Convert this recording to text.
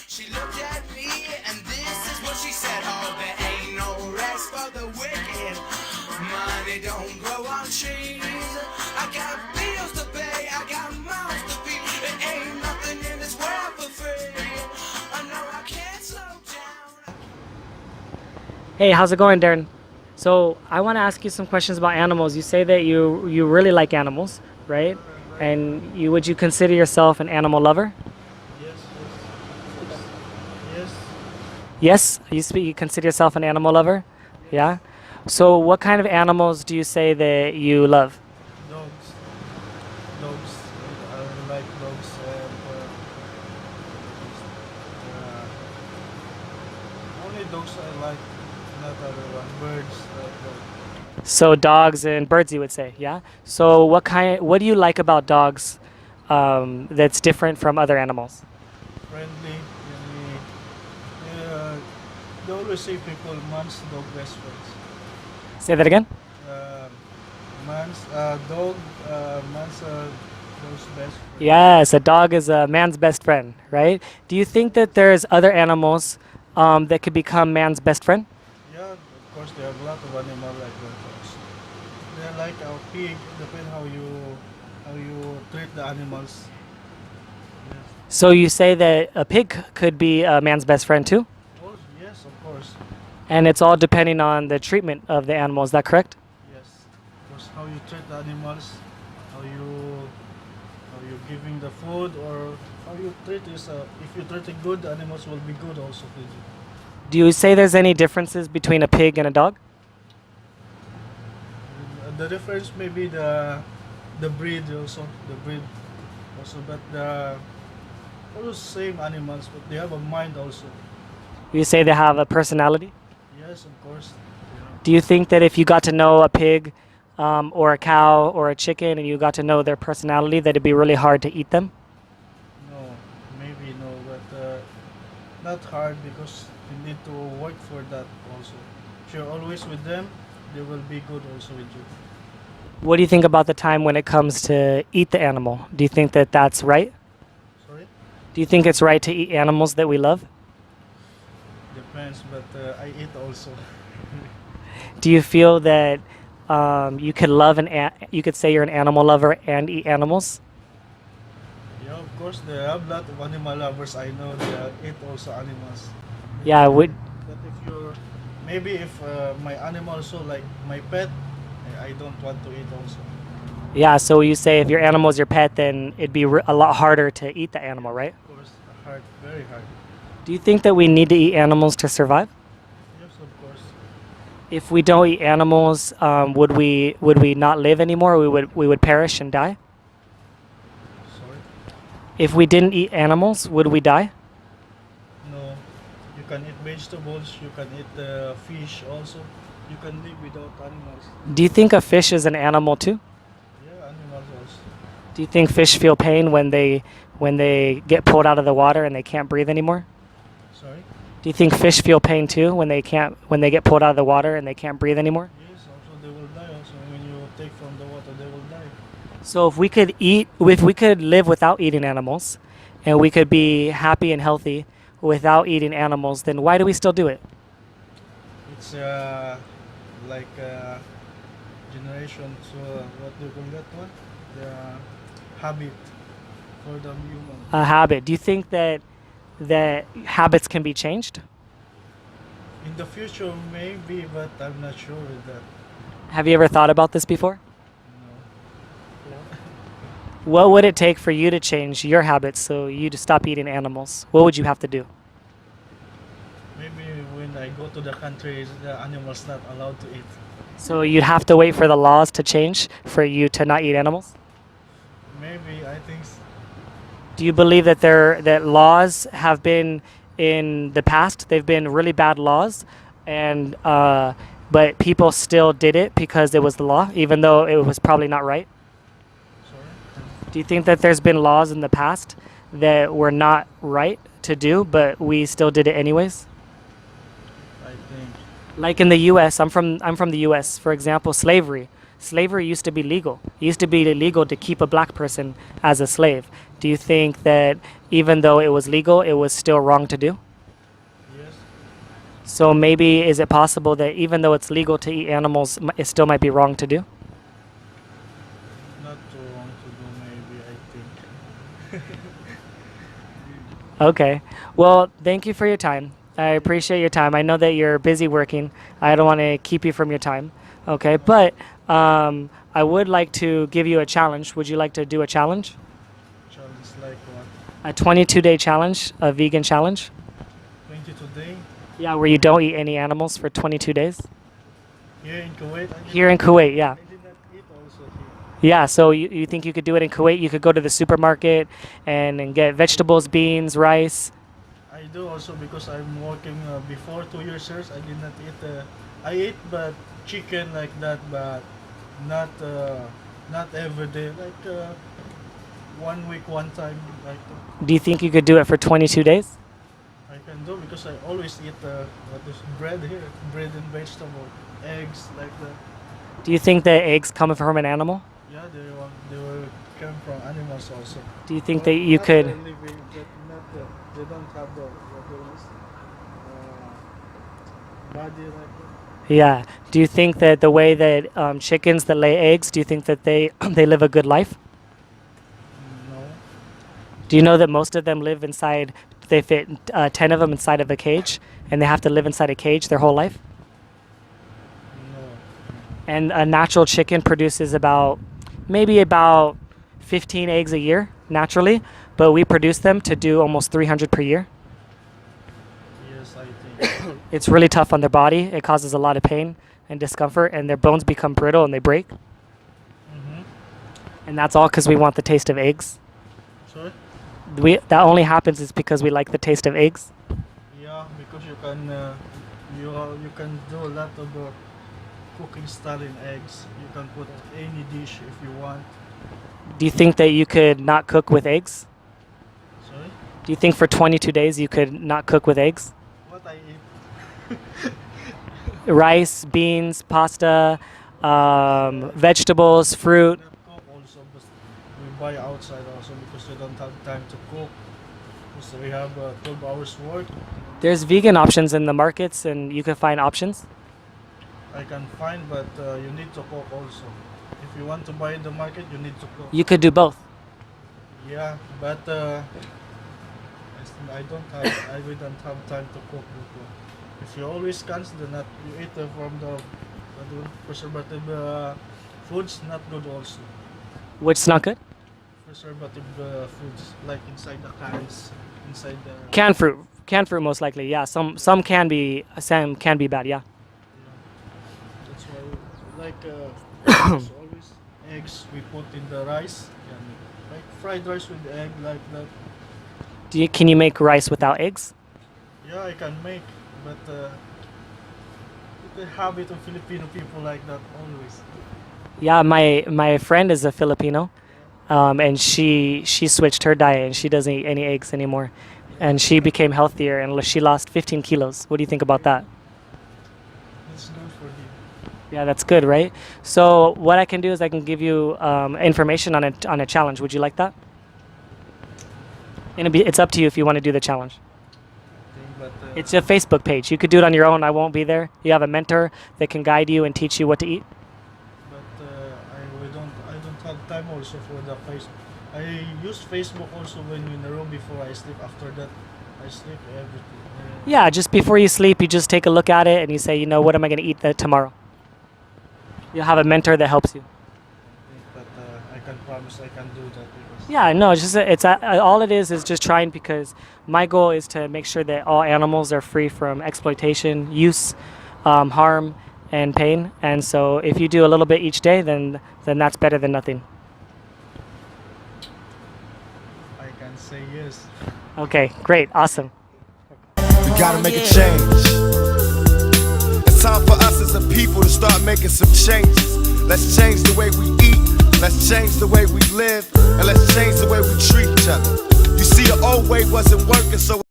She looked at me and this is what she said. Oh, there ain't no rest for the wicked. Money don't grow on trees. I got bills to pay, I got mouths to feed. There ain't nothing in this world for free. I know I can't slow down. Hey, how's it going, Darren? So I want to ask you some questions about animals. You say that you really like animals, right? And would you consider yourself an animal lover? Yes, yes, Yes, you consider yourself an animal lover? Yeah. So what kind of animals do you say that you love? dogs, dogs. I like dogs and only dogs I like, not other one. Birds, So dogs and birds, you would say, yeah. So what do you like about dogs that's different from other animals? friendly. Really, they always say people man's dog best friends. Say that again. Uh, man's dog, man's dog's best friend. Yes, a dog is a man's best friend, right? Do you think that there's other animals that could become man's best friend? Yeah, of course, there are a lot of animals like that. They're like a pig. Depend how you treat the animals. Yes. So you say that a pig could be a man's best friend too, Oh, yes, of course. and it's all depending on the treatment of the animal. Is that correct? Yes. Of course, how you treat the animals, how you giving the food, or how you treat is. If you treat it good, the animals will be good also with you. Do you say there's any differences between a pig and a dog? The difference may be the breed also, the breed also, but the all the same animals, but they have a mind also. You say they have a personality? Yes, of course. Do you think that if you got to know a pig or a cow or a chicken and you got to know their personality, that it'd be really hard to eat them? No, maybe no, but not hard because you need to work for that also. If you're always with them, they will be good also with you. What do you think about the time when it comes to eat the animal? Do you think that that's right? Sorry? Do you think it's right to eat animals that we love? Depends, but I eat also. Do you feel that you could you could say you're an animal lover and eat animals? Yeah, of course, there are a lot of animal lovers I know. They eat also animals. Yeah, would But if you're, maybe if my animal also like my pet, I don't want to eat also. yeah. So you say if your animal is your pet, then it'd be a lot harder to eat the animal, right? Of course, hard, very hard. Do you think that we need to eat animals to survive? Yes, of course. If we don't eat animals, would we not live anymore? We would perish and die. Sorry. If we didn't eat animals, would we die? No, you can eat vegetables. You can eat fish also. You can live without animals. Do you think a fish is an animal too? Yeah, animals also. Do you think fish feel pain when they get pulled out of the water and they can't breathe anymore? Sorry. Do you think fish feel pain too when they get pulled out of the water and they can't breathe anymore? Yes, also they will die. Also, when you take from the water, they will die. So if we could live without eating animals, and we could be happy and healthy without eating animals, then why do we still do it? It's like generation. So what do you call that one? The habit for the human. A habit. Do you think that habits can be changed? In the future, maybe, but I'm not sure with that. Have you ever thought about this before? No. What would it take for you to change your habits so you to stop eating animals? What would you have to do? Maybe when I go to the country, the animals not allowed to eat. So you'd have to wait for the laws to change for you to not eat animals? Maybe I think. Do you believe that laws have been in the past? They've been really bad laws, and but people still did it because it was the law, even though it was probably not right. Sorry. Do you think that there's been laws in the past that were not right to do, but we still did it anyways? I think. Like in the U.S., I'm from the U.S. For example, slavery. Slavery used to be legal. It used to be illegal to keep a black person as a slave. Do you think that even though it was legal, it was still wrong to do? Yes. So maybe is it possible that even though it's legal to eat animals, it still might be wrong to do? Not too wrong to do, maybe, I think. Okay. Well, thank you for your time. I appreciate your time. I know that you're busy working. I don't want to keep you from your time. Okay. But I would like to give you a challenge. Would you like to do a challenge? Challenge like what? A 22-day challenge, a vegan challenge? 20 today? Yeah, where you don't eat any animals for 22 days? Here in Kuwait? Here in Kuwait, yeah. I did not eat also here. Yeah, so you think you could do it in Kuwait? You could go to the supermarket and get vegetables, beans, rice. I do also because I'm working before 2 years here. I did not eat. I ate but chicken like that, but not not every day. Like 1 week, one time. Like Do you think you could do it for 22 days? I can do because I always eat what is bread here, bread and vegetable, eggs like that. Do you think that eggs come from an animal? Yeah, they will come from animals also. Do you think But that you not could? living, but not they don't have the what there is, body like that. Yeah. Do you think that the way that chickens that lay eggs, do you think that they they live a good life? No. Do you know that most of them live inside? They fit 10 of them inside of a cage, and they have to live inside a cage their whole life. No. And a natural chicken produces maybe about 15 eggs a year naturally, but we produce them to do almost 300 per year. Yes, I think. It's really tough on their body. It causes a lot of pain and discomfort, and their bones become brittle and they break. Mm-hmm. And that's all because we want the taste of eggs. Sorry? That only happens is because we like the taste of eggs. Yeah, because you can you can do a lot of cooking style in eggs. You can put any dish if you want. Do you think that you could not cook with eggs? Sorry? Do you think for 22 days you could not cook with eggs? What I eat? Rice, beans, pasta, vegetables, fruit. Not cook also, but we buy outside also because we don't have time to cook. So we have 12 hours work. There's vegan options in the markets, and you can find options. I can find, but you need to cook also. If you want to buy in the market, you need to cook. You could do both. Yeah, but we don't have time to cook. If you always consider that you eat from the preservative foods, not good also. Which's not good? Preservative foods like inside the cans, inside the. Canned fruit most likely. Yeah, some can be bad. Yeah. That's why always eggs we put in the rice, and like fried rice with egg like that. Can you make rice without eggs? Yeah, I can make, but the habit of Filipino people like that always. Yeah, my friend is a Filipino, and she switched her diet and she doesn't eat any eggs anymore, and she became healthier and she lost 15 kilos. What do you think about that? It's good for him. Yeah, that's good, right? So what I can do is I can give you information on a challenge. Would you like that? And it's up to you if you want to do the challenge. But It's a Facebook page. You could do it on your own. I won't be there. You have a mentor that can guide you and teach you what to eat. I don't have time also for the Facebook. I use Facebook also when in the room before I sleep. After that, I sleep everything. Yeah, just before you sleep, you just take a look at it and you say, what am I going to eat tomorrow? You'll have a mentor that helps you. But I can promise I can do that. Because Yeah, no, all it is just trying, because my goal is to make sure that all animals are free from exploitation, use, harm, and pain. And so if you do a little bit each day, then that's better than nothing. I can say yes. Okay, great, awesome. We gotta make a change. It's time for us as a people to start making some changes. Let's change the way we eat, let's change the way we live, and let's change the way we treat each other. You see, the old way wasn't working, so